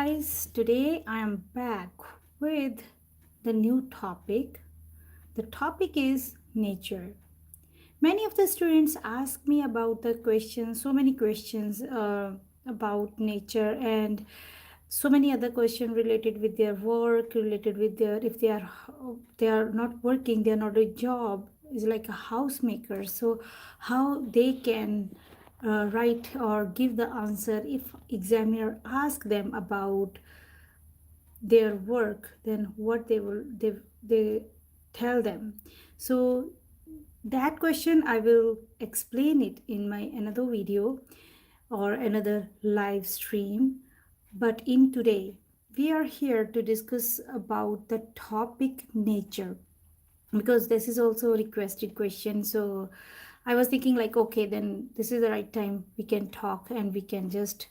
guys, today I am back with the new topic. The topic is nature. Many of the students ask me about the questions, so many questions about nature, and so many other questions related with their work, related with their if they are not working, they are not a job, is like a housemaker. So how they can write or give the answer if examiner ask them about their work, then what they tell them. So that question I will explain it in my another video or another live stream. But in today we are here to discuss about the topic nature, because this is also a requested question. So I was thinking like, okay, then this is the right time we can talk and we can just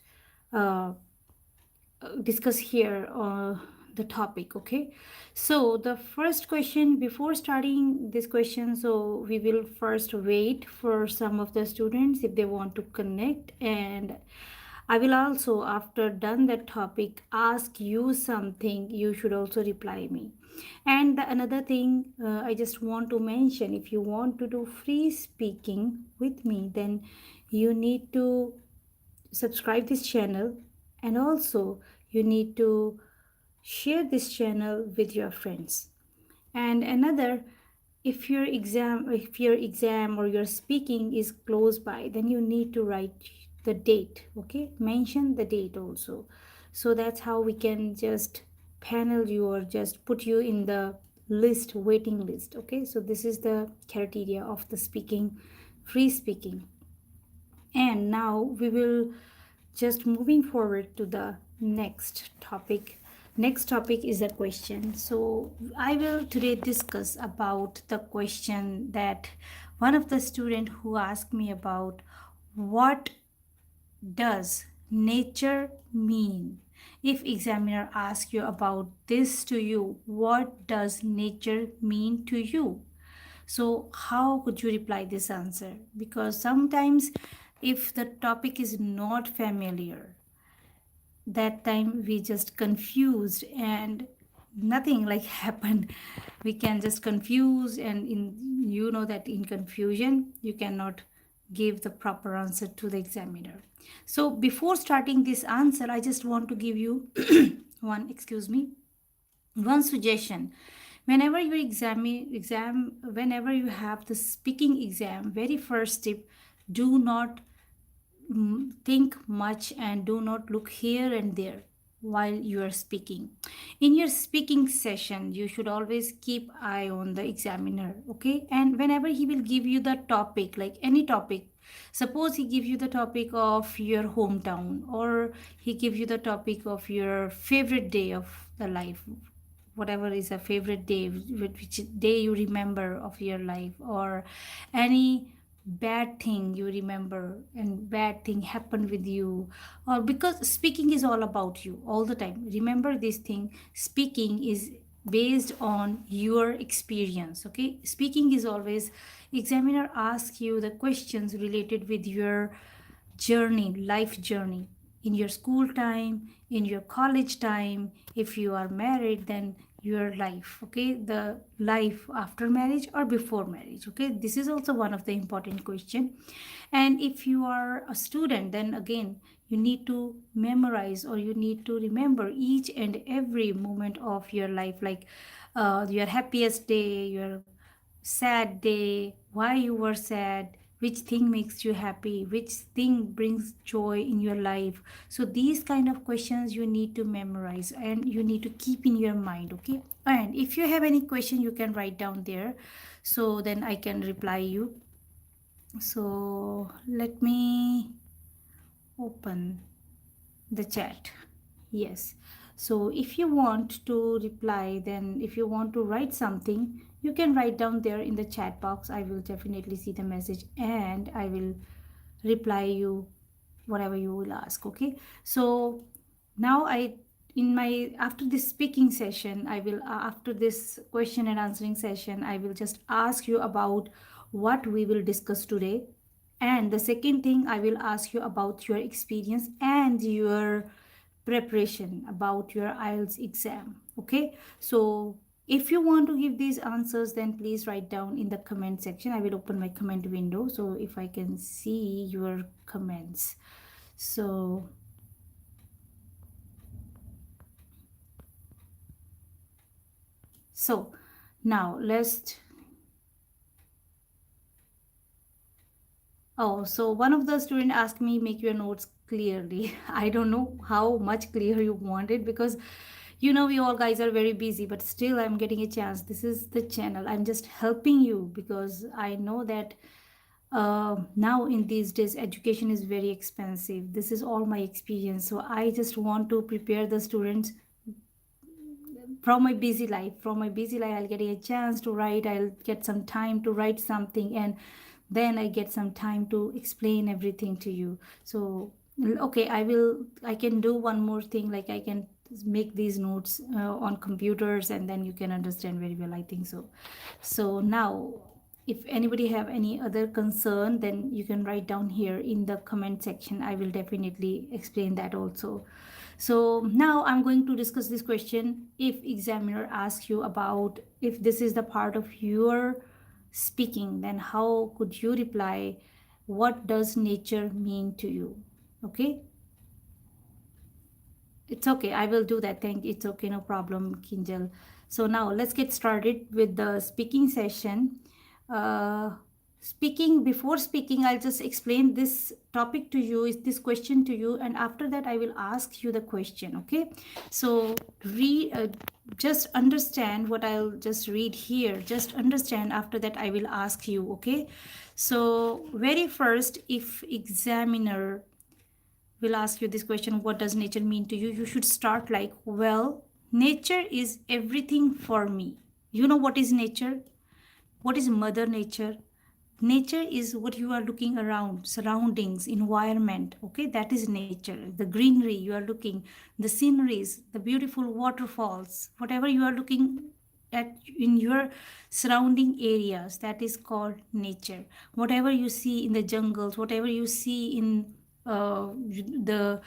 uh, discuss here the topic. Okay, so the first question, before starting this question, so we will first wait for some of the students if they want to connect, and I will also, after done that topic, ask you something. You should also reply me. And the another thing, I just want to mention, if you want to do free speaking with me, then you need to subscribe this channel, and also you need to share this channel with your friends. And another, if your exam or your speaking is close by, then you need to write the date. Okay, mention the date also. So that's how we can just panel you or just put you in the list, waiting list. Okay, so this is the criteria of the speaking, free speaking. And now we will just moving forward to the next topic. Next topic is a question. So I will today discuss about the question that one of the student who asked me about, what does nature mean? If examiner asks you about this to you, what does nature mean to you? So how could you reply this answer? Because sometimes if the topic is not familiar, that time we just confused and nothing like happened. We can just confuse, and in that in confusion you cannot give the proper answer to the examiner. So before starting this answer, I just want to give you one suggestion. Whenever you whenever you have the speaking exam, very first tip, do not think much and do not look here and there while you are speaking. In your speaking session, you should always keep eye on the examiner. Okay, and whenever he will give you the topic, like any topic, suppose he give you the topic of your hometown, or he give you the topic of your favorite day of the life, whatever is a favorite day, which day you remember of your life, or any bad thing you remember and bad thing happened with you, or because speaking is all about you all the time. Remember this thing, speaking is based on your experience. Okay, speaking is always, examiner asks you the questions related with your journey, life journey, in your school time, in your college time, if you are married, then your life. Okay, the life after marriage or before marriage. Okay, this is also one of the important question. And if you are a student, then again you need to memorize, or you need to remember each and every moment of your life, like your happiest day, your sad day, why you were sad, which thing makes you happy, which thing brings joy in your life. So these kind of questions you need to memorize and you need to keep in your mind. Okay, and if you have any question, you can write down there, so then I can reply you. So let me open the chat. Yes, so if you want to reply, then if you want to write something, you can write down there in the chat box. I will definitely see the message and I will reply you whatever you will ask. Okay, so now I, in my, after this speaking session, I will after this question and answering session, I will just ask you about what we will discuss today. And the second thing, I will ask you about your experience and your preparation about your IELTS exam. Okay, so if you want to give these answers, then please write down in the comment section. I will open my comment window so if I can see your comments. So now let's. Oh, so one of the student asked me make your notes clearly. I don't know how much clear you want it, because we all guys are very busy, but still I'm getting a chance. This is the channel. I'm just helping you because I know that now in these days education is very expensive. This is all my experience. So I just want to prepare the students from my busy life. I'll get a chance to write, I'll get some time to write something, and then I get some time to explain everything to you. So okay, I can do one more thing, like I can make these notes on computers, and then you can understand very well, I think so. So now, if anybody have any other concern, then you can write down here in the comment section. I will definitely explain that also. So now I'm going to discuss this question. If examiner asks you about, if this is the part of your speaking, then how could you reply, what does nature mean to you? Okay, it's okay, I will do that. It's okay, no problem, Kinjal. So now let's get started with the speaking session. uh, Before speaking, I'll just explain this topic to you, is this question to you, and after that I will ask you the question. Okay, so just understand what I'll just read here, just understand, after that I will ask you. Okay, so very first, if examiner will ask you this question, what does nature mean to you, you should start like, well, nature is everything for me. You know what is nature? What is mother nature? Nature is what you are looking around, surroundings, environment. Okay, that is nature. The greenery you are looking, the sceneries, the beautiful waterfalls, whatever you are looking at in your surrounding areas, that is called nature. Whatever you see in the jungles, whatever you see in the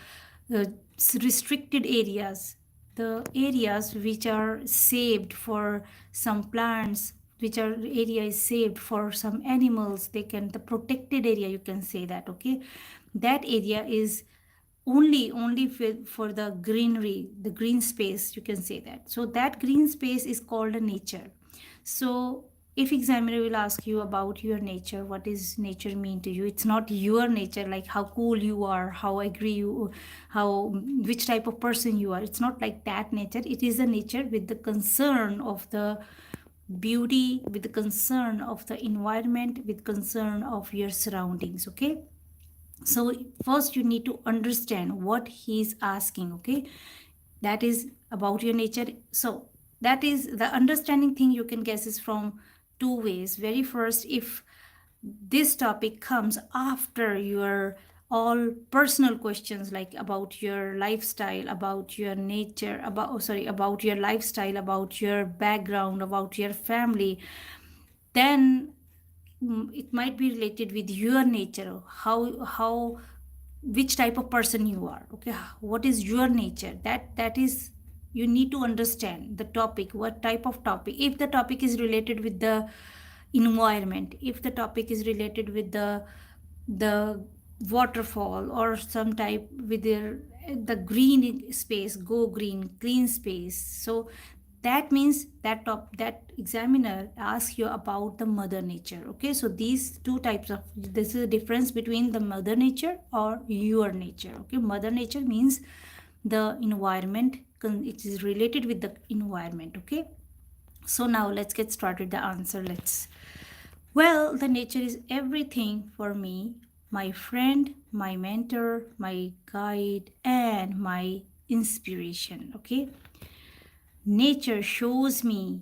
restricted areas, the areas which are saved for some plants, which are area is saved for some animals, they can, the protected area, you can say that. Okay, that area is only for the greenery, the green space, you can say that. So that green space is called a nature. So if examiner will ask you about your nature, what is nature mean to you, it's not your nature, like how cool you are, how agree you, how, which type of person you are. It's not like that nature. It is a nature with the concern of the beauty, with the concern of the environment, with concern of your surroundings. Okay, so first you need to understand what he is asking. Okay, that is about your nature. So that is the understanding thing, you can guess is from two ways. Very first, if this topic comes after your all personal questions, like about your lifestyle, about your nature, about, oh, sorry, about your lifestyle, about your background, about your family, then it might be related with your nature, how which type of person you are. Okay, what is your nature, that is, you need to understand the topic, what type of topic. If the topic is related with the environment, if the topic is related with the waterfall, or some type with the green space, go green, clean space, so that means that examiner asks you about the mother nature. Okay, so these two types of, this is a difference between the mother nature or your nature. Okay, mother nature means the environment, it is related with the environment. Okay, so now let's get started the answer. Well, the nature is everything for me, my friend, my mentor, my guide, and my inspiration. Okay, nature shows me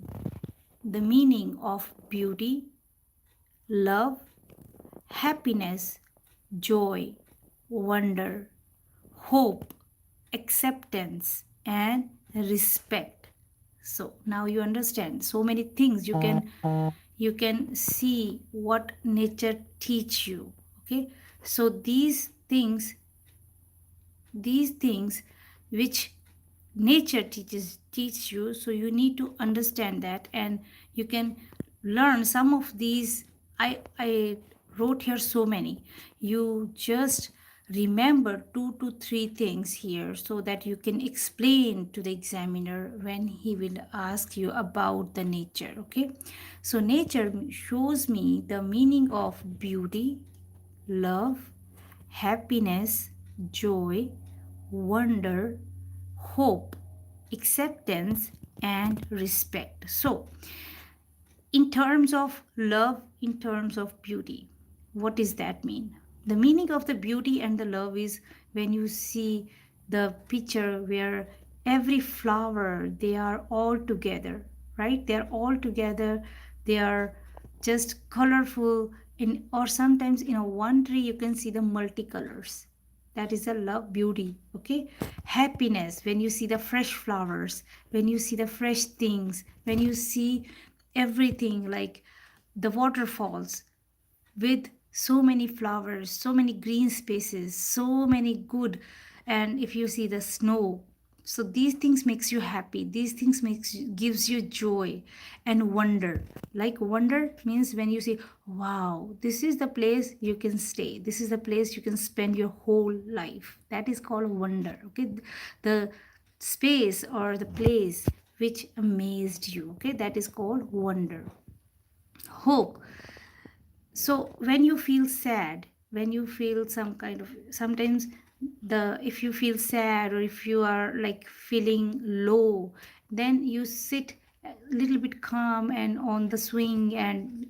the meaning of beauty, love, happiness, joy, wonder, hope, acceptance, and respect. So now you understand so many things. You can see what nature teach you. Okay, so these things which nature teach you. So you need to understand that, and you can learn some of these. I wrote here so many. You just remember 2 to 3 things here so that you can explain to the examiner when he will ask you about the nature. Okay, so nature shows me the meaning of beauty, love, happiness, joy, wonder, hope, acceptance, and respect. So, in terms of love, in terms of beauty, what does that mean? The meaning of the beauty and the love is when you see the picture where every flower, they are all together, right? They are all together. They are just colorful in, or sometimes in a one tree you can see the multicolors. That is a love, beauty. Okay, happiness when you see the fresh flowers, when you see the fresh things, when you see everything like the waterfalls with so many flowers, so many green spaces, so many good. And if you see the snow, so these things makes you happy, these things gives you joy. And wonder, like wonder means when you say, wow, this is the place you can stay, this is the place you can spend your whole life, that is called wonder. Okay, the space or the place which amazed you, okay, that is called wonder. Hope, so when you feel sad, when you feel some kind of, sometimes the, if you feel sad or if you are like feeling low, then you sit a little bit calm and on the swing and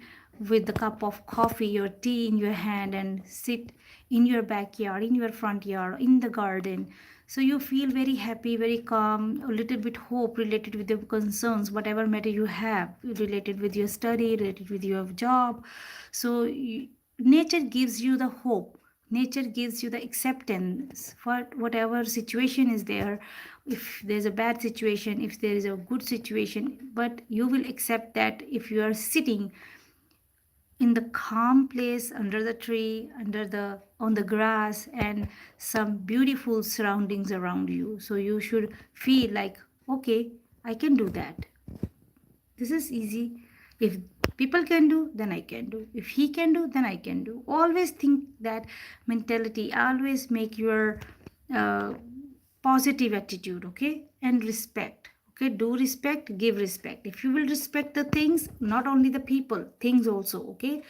with the cup of coffee or tea in your hand and sit in your backyard, in your front yard, in the garden. So you feel very happy, very calm, a little bit hope related with your concerns, whatever matter you have, related with your study, related with your job. So nature gives you the hope. Nature gives you the acceptance for whatever situation is there. If there's a bad situation, if there is a good situation, but you will accept that if you are sitting in the calm place under the tree, under the, on the grass, and some beautiful surroundings around you, so you should feel like, okay, I can do that, this is easy. If people can do, then I can do. If he can do, then I can do. Always think that mentality. Always make your uh, positive attitude, okay? And respect. Okay, do respect, give respect. If you will respect the things, not only the people, things also, okay?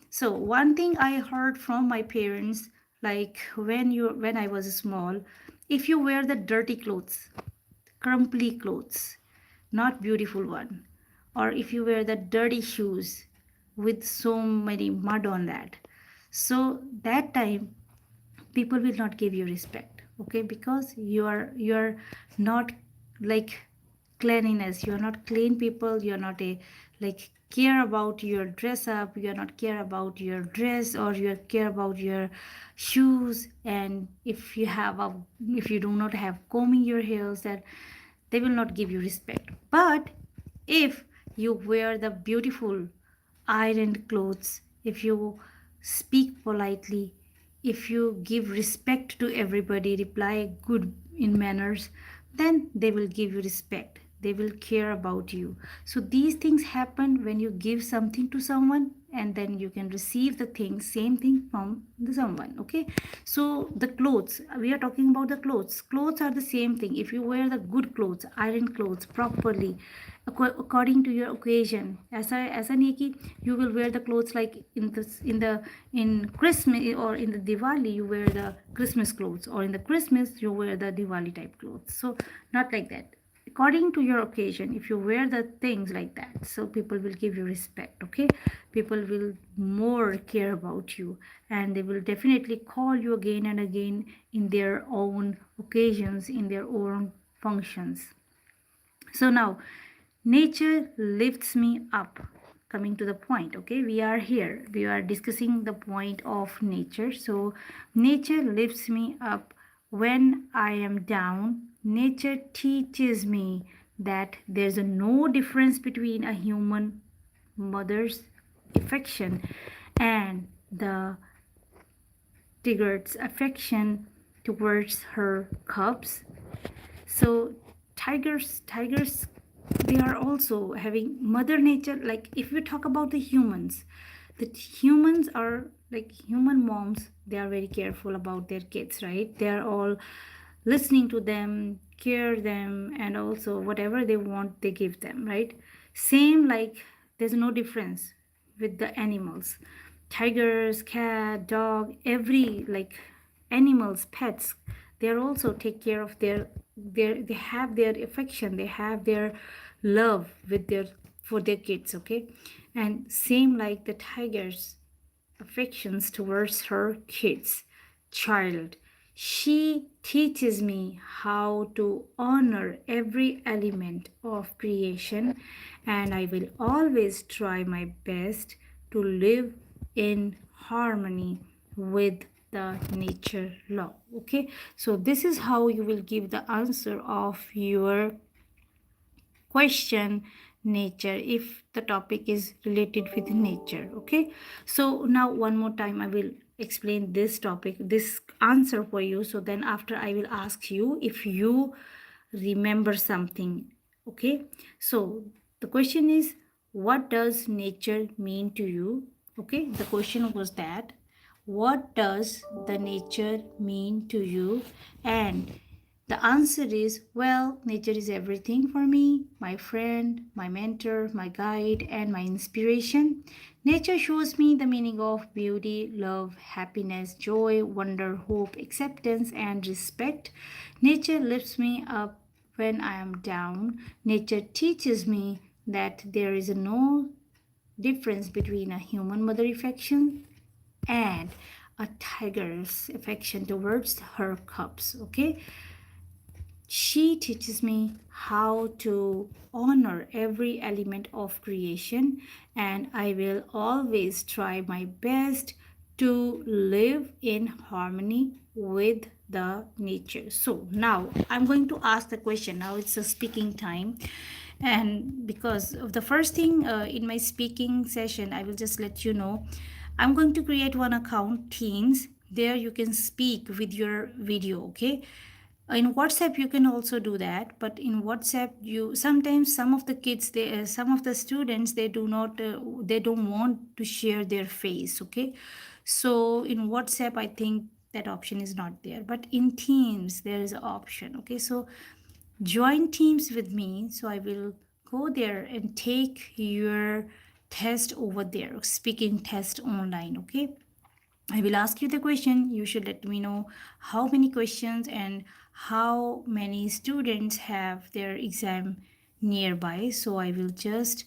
So one thing I heard from my parents, like when I was small, if you wear the dirty clothes, crumply clothes, not beautiful one, or if you wear the dirty shoes with so many mud on that, so that time people will not give you respect, okay, because you are not like cleanliness, you are not clean people, you are not a like care about your dress up, you are not care about your dress, or you care about your shoes. And if you have a, if you do not have combing your hairs, that they will not give you respect. But if you wear the beautiful ironed clothes, if you speak politely, if you give respect to everybody, reply good in manners, then they will give you respect. They will care about you. So these things happen when you give something to someone, and then you can receive the thing, same thing from the someone. Okay, so the clothes, we are talking about the clothes. Clothes are the same thing. If you wear the good clothes, iron clothes properly, according to your occasion, ऐसा नहीं है कि you will wear the clothes like in Christmas or in the Diwali you wear the Christmas clothes, or in the Christmas you wear the Diwali type clothes. So not like that. According to your occasion, if you wear the things like that, so people will give you respect. Okay, people will more care about you, and they will definitely call you again and again in their own occasions, in their own functions. So now, nature lifts me up. Coming to the point, okay, we are here, we are discussing the point of nature. So nature lifts me up when I am down. Nature teaches me that there's a no difference between a human mother's affection and the tiger's affection towards her cubs. So tigers, they are also having mother nature. Like if we talk about the humans are like human moms, they are very careful about their kids, right? They are all listening to them, care them, and also whatever they want they give them, right? Same, like there's no difference with the animals. Tigers, cat, dog, every like animals, pets, they are also take care of their they have their affection, they have their love with their for their kids, okay? And same like the tigers affections towards her kids child. She teaches me how to honor every element of creation, and I will always try my best to live in harmony with the nature law. Okay, so this is how you will give the answer of your question nature if the topic is related with nature. Okay, so now one more time I will explain this topic, this answer for you, so then after I will ask you if you remember something. Okay, so the question is, what does nature mean to you? Okay, the question was that, what does the nature mean to you? And the answer is, well, nature is everything for me, my friend, my mentor, my guide, and my inspiration. Nature shows me the meaning of beauty, love, happiness, joy, wonder, hope, acceptance, and respect. Nature lifts me up when I am down. Nature teaches me that there is no difference between a human mother affection and a tiger's affection towards her cubs. Okay, she teaches me how to honor every element of creation, and I will always try my best to live in harmony with the nature. So now I'm going to ask the question. Now it's a speaking time, and because of the first thing in my speaking session, I will just let you know, I'm going to create one account, Teams. There you can speak with your video, okay? In WhatsApp you can also do that, but in WhatsApp you sometimes some of the kids, they some of the students, they do not they don't want to share their face, okay? So in WhatsApp I think that option is not there, but in Teams there is an option. Okay, so join Teams with me, so I will go there and take your test over there, speaking test online. Okay, I will ask you the question. You should let me know how many questions and how many students have their exam nearby. So I will just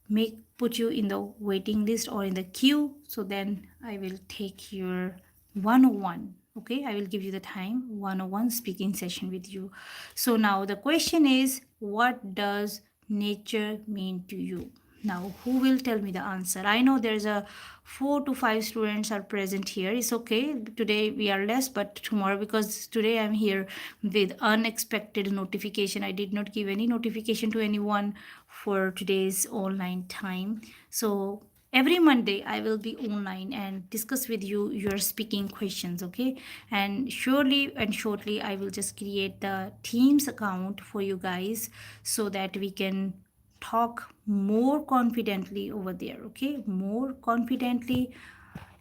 make put you in the waiting list or in the queue. So then I will take your 101. Okay, I will give you the time 101 speaking session with you. So now the question is, what does nature mean to you? Now who will tell me the answer? I know there's a 4 to 5 students are present here. It's okay, today we are less, but tomorrow, because today I'm here with unexpected notification, I did not give any notification to anyone for today's online time. So every Monday I will be online and discuss with you your speaking questions. Okay, and surely and shortly I will just create the Teams account for you guys, so that we can talk more confidently over there. Okay, more confidently,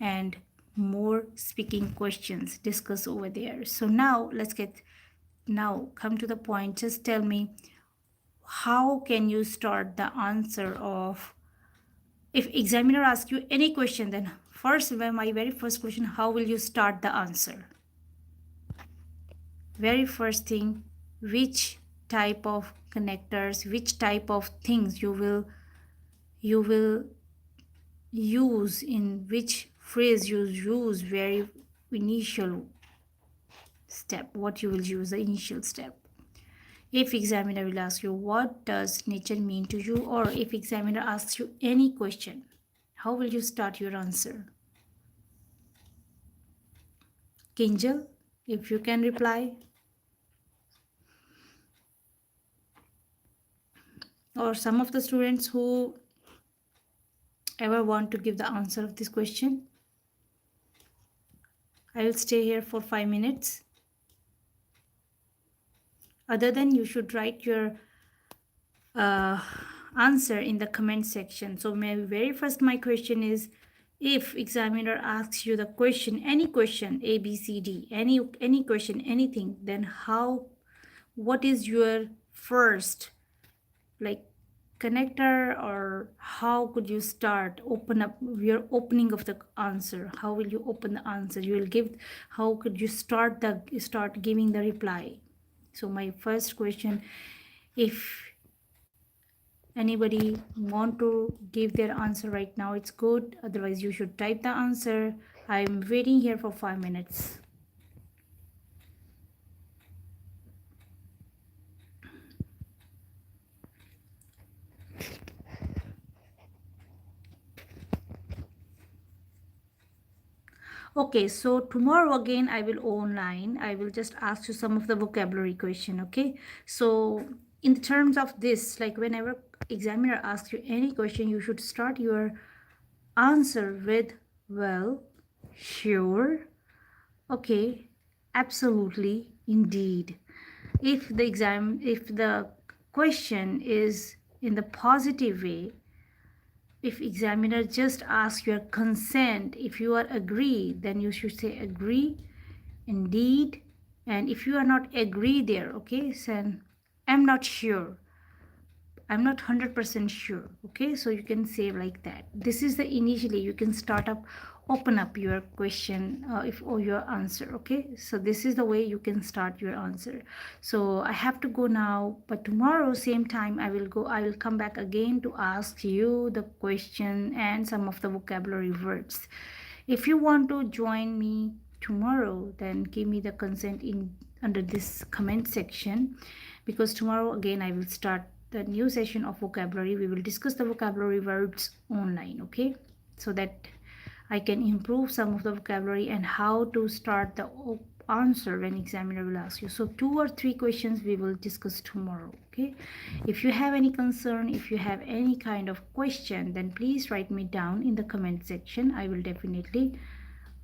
and more speaking questions discuss over there. So now let's get, now come to the point. Just tell me, how can you start the answer of, if examiner asks you any question, then first, my very first question, how will you start the answer? Very first thing, which type of connectors, which type of things you will use, in which phrase you use very initial step, what you will use the initial step. If examiner will ask you, what does nature mean to you? Or if examiner asks you any question, how will you start your answer? Kinjal, if you can reply. Or some of the students who ever want to give the answer of this question. I will stay here for 5 minutes. Other than, you should write your uh, answer in the comment section. So my very first my question is, if examiner asks you the question, any question, A, B, C, D, any question, anything, then how, what is your first like connector, or how could you start open up your opening of the answer? How will you open the answer? You will give, how could you start giving the reply? So my first question, if anybody want to give their answer right now, it's good. Otherwise, you should type the answer. I'm waiting here for 5 minutes. Okay, so tomorrow again I will online. I will just ask you some of the vocabulary question. Okay, so in terms of this, like whenever examiner asks you any question, you should start your answer with, well, sure, okay, absolutely, indeed. If the question is in the positive way, if examiner just asks your consent, if you are agree, then you should say agree, indeed. And if you are not agree there, okay, then I'm not sure, I'm not 100% sure. Okay, so you can say like that. This is the initially you can start up, open up your question, if or your answer. Okay, so this is the way you can start your answer. So I have to go now, but tomorrow same time I will go. I will come back again to ask you the question and some of the vocabulary words. If you want to join me tomorrow, then give me the consent in under this comment section, because tomorrow again I will start the new session of vocabulary. We will discuss the vocabulary words online, okay, so that I can improve some of the vocabulary and how to start the answer when examiner will ask you. So 2 or 3 questions we will discuss tomorrow. Okay, if you have any concern, if you have any kind of question, then please write me down in the comment section. I will definitely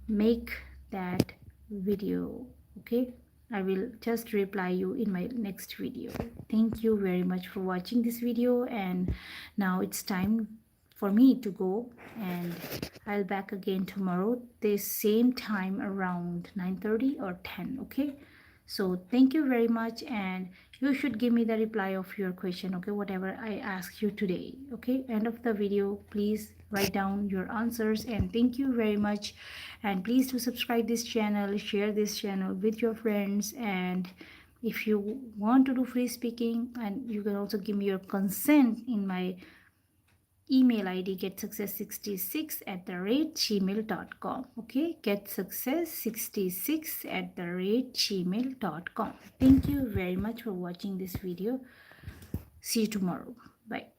make that video. Okay, I will just reply you in my next video. Thank you very much for watching this video, and now it's time for me to go, and I'll back again tomorrow this same time around 9:30 or 10. Okay, so thank you very much, and you should give me the reply of your question. Okay, whatever I ask you today. Okay, end of the video, please write down your answers, and thank you very much. And please do subscribe this channel, share this channel with your friends, and if you want to do free speaking, and you can also give me your consent in my email id, getsuccess66@gmail.com. Okay, getsuccess66@gmail.com. Thank you very much for watching this video. See you tomorrow. Bye.